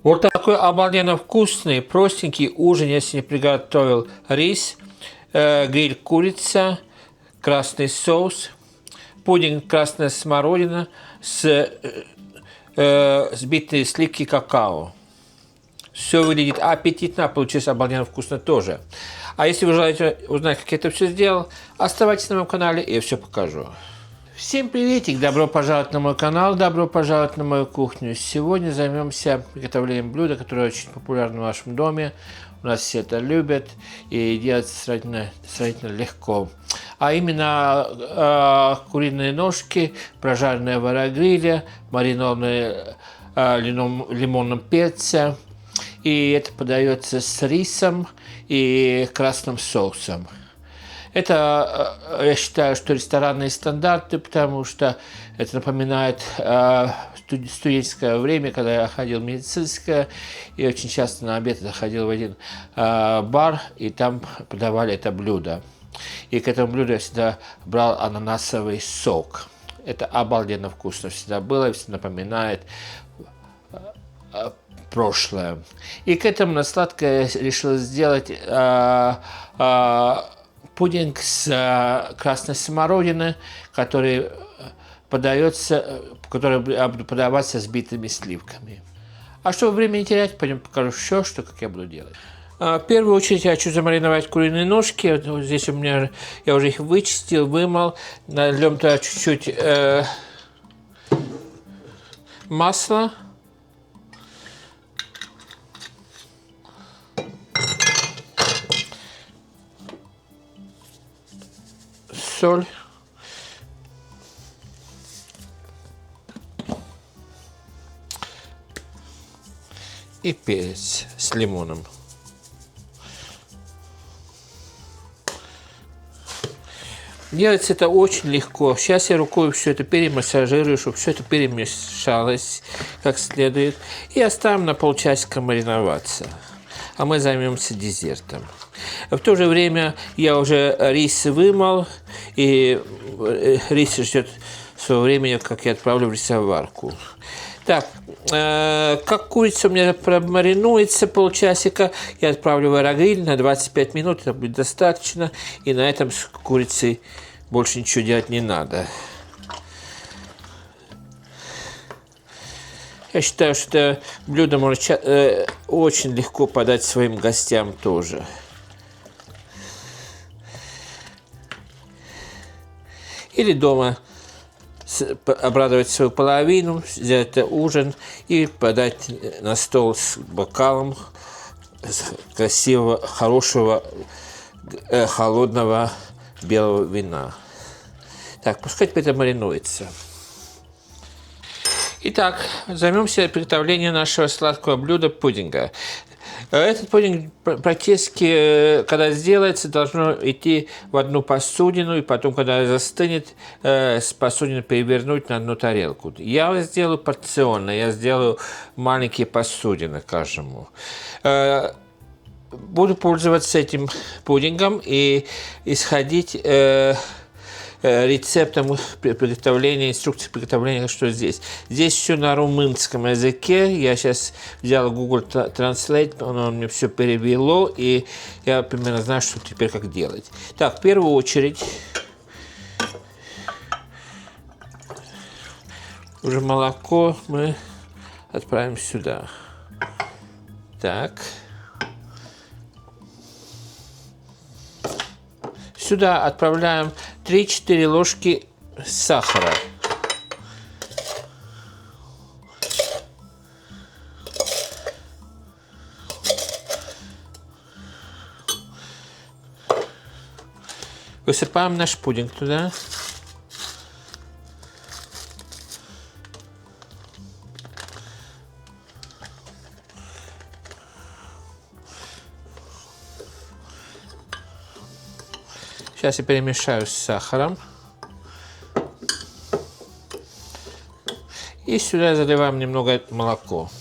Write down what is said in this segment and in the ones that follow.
Вот такой обалденно вкусный, простенький ужин я сегодня приготовил. Рис, гриль курица, красный соус, пудинг красная смородина с сбитые сливки какао. Все выглядит аппетитно, получилось обалденно вкусно тоже. А если вы желаете узнать, как я это все сделал, оставайтесь на моем канале, и я все покажу. Всем приветик! Добро пожаловать на мой канал, добро пожаловать на мою кухню. Сегодня займемся приготовлением блюда, которое очень популярно в нашем доме. У нас все это любят и делается сравнительно легко. А именно куриные ножки, прожаренные в аэрогриле, маринованные лимонным перцем. И это подается с рисом и красным соусом. Это, я считаю, что ресторанные стандарты, потому что это напоминает студенческое время, когда я ходил в медицинское, и очень часто на обед заходил в один бар, и там подавали это блюдо. И к этому блюду я всегда брал ананасовый сок. Это обалденно вкусно всегда было, и всегда напоминает прошлое. И к этому на сладкое я решил сделать пудинг с красной смородины, который будет подаваться с битыми сливками. А чтобы время не терять, пойдем покажу все, как я буду делать. В первую очередь я хочу замариновать куриные ножки. Вот здесь у меня я уже их вычистил, вымыл. Нальем туда чуть-чуть масла. Соль и перец с лимоном. Делается это очень легко. Сейчас я рукой все это перемассажирую, чтобы все это перемешалось как следует. И оставим на полчасика мариноваться. А мы займемся десертом. В то же время я уже рис вымыл, и рис ждет своего времени, как я отправлю в рисоварку. Так, как курица у меня промаринуется полчасика, я отправлю в аэрогриль на 25 минут, это будет достаточно, и на этом с курицей больше ничего делать не надо. Я считаю, что это блюдо можно очень легко подать своим гостям тоже. Или дома обрадовать свою половину, сделать ужин и подать на стол с бокалом красивого, хорошего, холодного белого вина. Так, пускай теперь это маринуется. Итак, займемся приготовлением нашего сладкого блюда пудинга. Этот пудинг практически, когда сделается, должно идти в одну посудину, и потом, когда застынет, с посудины перевернуть на одну тарелку. Я сделаю порционно, я сделаю маленькие посудины каждому. Буду пользоваться этим пудингом и исходить рецептом приготовления, инструкции приготовления, что здесь. Здесь все на румынском языке. Я сейчас взял Google Translate, он мне все перевело, и я примерно знаю, что теперь как делать. Так, в первую очередь уже молоко мы отправим сюда. Так. Сюда отправляем 3-4 ложки сахара. Высыпаем наш пудинг туда. Сейчас я перемешаю с сахаром. И сюда заливаем немного молоко.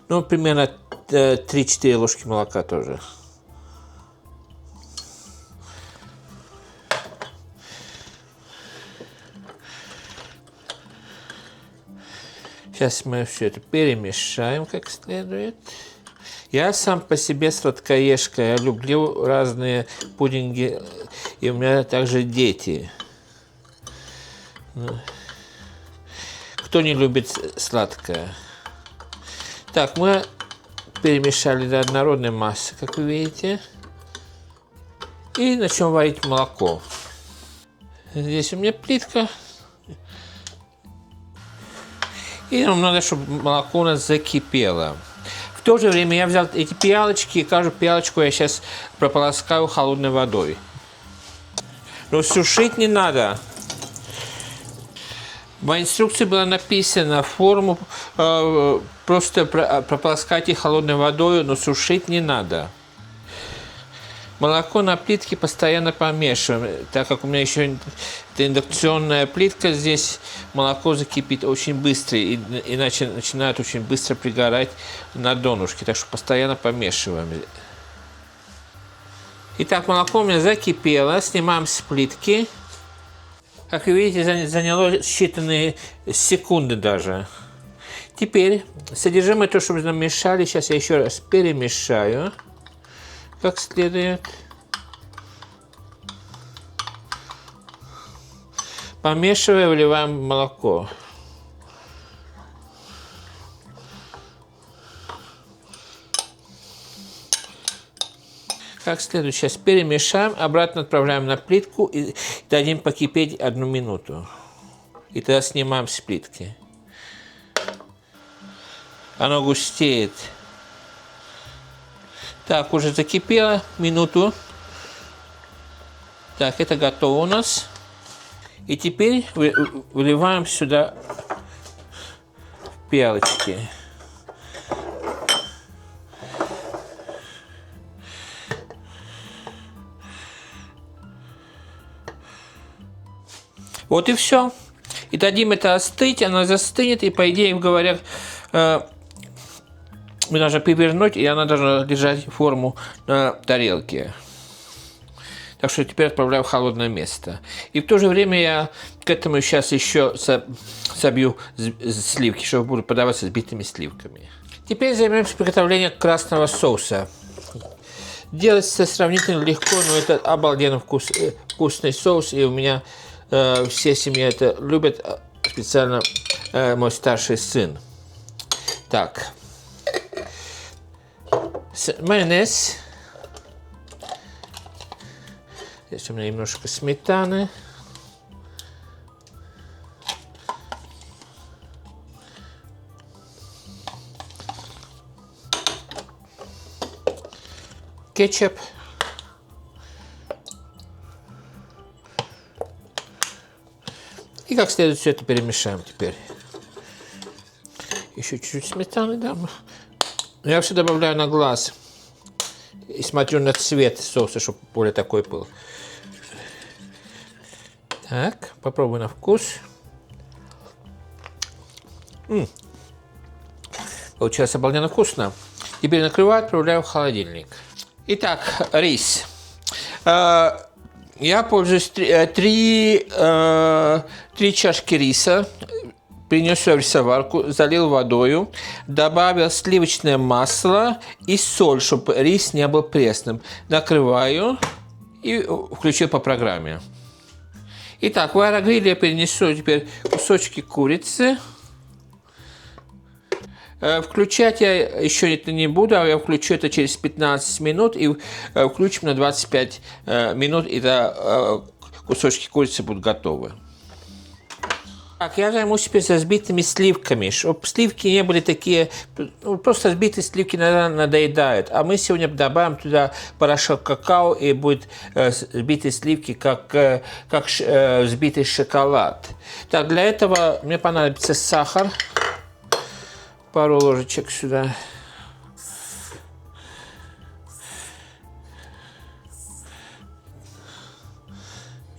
Ну, примерно 3-4 ложки молока тоже. Сейчас мы все это перемешаем как следует. Я сам по себе сладкоежка. Я люблю разные пудинги. И у меня также дети. Кто не любит сладкое? Так, мы перемешали до однородной массы, как вы видите. И начнем варить молоко. Здесь у меня плитка. И нам надо, чтобы молоко у нас закипело. В то же время я взял эти пиалочки, и каждую пиалочку я сейчас прополоскаю холодной водой. Но сушить не надо. В инструкции было написано форму просто прополоскайте холодной водой, но сушить не надо. Молоко на плитке постоянно помешиваем, так как у меня еще индукционная плитка, здесь молоко закипит очень быстро, иначе начинает очень быстро пригорать на донышке, так что постоянно помешиваем. Итак, молоко у меня закипело, снимаем с плитки. Как вы видите, заняло считанные секунды даже. Теперь содержимое, то, что мы намешали, сейчас я еще раз перемешаю как следует. Помешивая, вливаем молоко. Как следует, сейчас перемешаем, обратно отправляем на плитку и дадим покипеть 1 минуту. И тогда снимаем с плитки. Оно густеет. Так, уже закипело минуту. Так, это готово у нас. И теперь выливаем сюда пиалочки. Вот и все. И дадим это остыть, она застынет, и по идее говоря, мы должны перевернуть, и она должна держать форму на тарелке. Так что теперь отправляю в холодное место. И в то же время я к этому сейчас еще собью сливки, чтобы буду подаваться сбитыми сливками. Теперь займемся приготовлением красного соуса. Делается сравнительно легко, но это обалденно вкусный соус, и у меня все семьи это любят, специально мой старший сын. Так. Майонез. Здесь у меня немножко сметаны. Кетчуп. И как следует все это перемешаем теперь. Еще чуть-чуть сметаны дам. Я вообще добавляю на глаз. И смотрю на цвет соуса, чтобы более такой был. Так, попробуй на вкус. Получается обалденно вкусно. Теперь накрываю, отправляю в холодильник. Итак, рис. Я пользуюсь 3 чашки риса. Принес в рисоварку, залил водою, добавил сливочное масло и соль, чтобы рис не был пресным. Накрываю и включил по программе. Итак, в аэрогриль я перенесу теперь кусочки курицы. Включать я еще это не буду, а я включу это через 15 минут и включим на 25 минут, и тогда кусочки курицы будут готовы. Так, я займусь теперь со взбитыми сливками, чтобы сливки не были такие, ну, просто взбитые сливки надоедают. А мы сегодня добавим туда порошок какао, и будет взбитые сливки, как взбитый шоколад. Так, для этого мне понадобится сахар, пару ложечек сюда.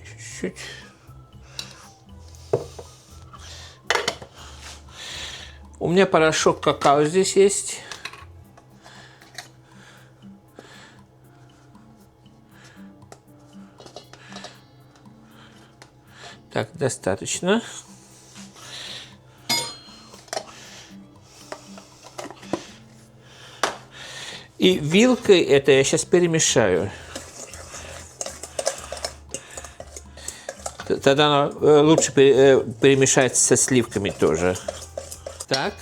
Чуть-чуть. У меня порошок какао здесь есть. Так, достаточно. И вилкой это я сейчас перемешаю. Тогда оно лучше перемешается со сливками тоже. Так.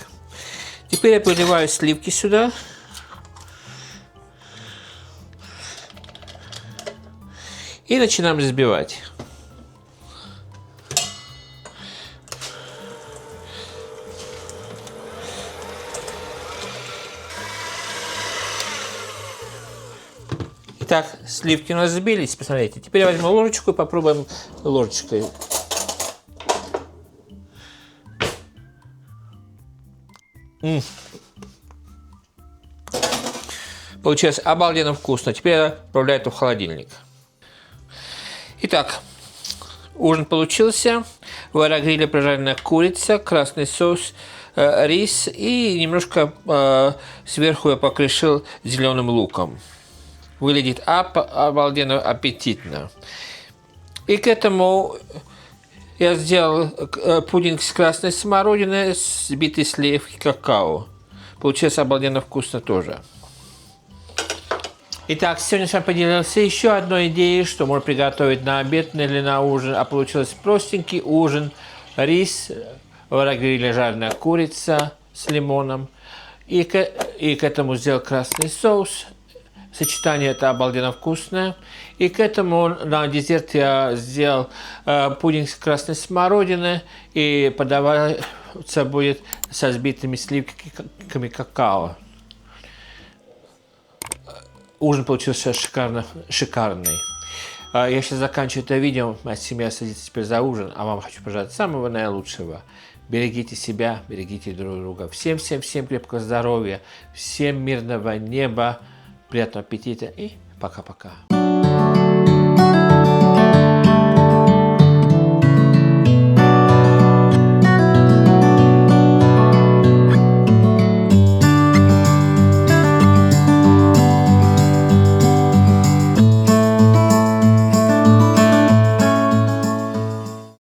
Теперь я поливаю сливки сюда. И начинаем взбивать. Итак, сливки у нас взбились, посмотрите. Теперь я возьму ложечку и попробуем ложечкой. Получилось обалденно вкусно. Теперь я отправляю это в холодильник. Итак, ужин получился. В аэрогриле прожаренная курица, красный соус, рис и немножко сверху я покрышил зеленым луком. Выглядит обалденно аппетитно. И к этому я сделал пудинг с красной смородиной, сбитый сливки какао. Получилось обалденно вкусно тоже. Итак, сегодня я поделился еще одной идеей, что можно приготовить на обед или на ужин. А получился простенький ужин. Рис, в аэрогриле жареная курица с лимоном. И к этому сделал красный соус. Сочетание это обалденно вкусное. И к этому на десерт я сделал пудинг с красной смородиной. И подаваться будет со сбитыми сливками какао. Ужин получился шикарный. Я сейчас заканчиваю это видео. Моя семья садится теперь за ужин. А вам хочу пожелать самого наилучшего. Берегите себя, берегите друг друга. Всем крепкого здоровья. Всем мирного неба. Приятного аппетита и пока-пока.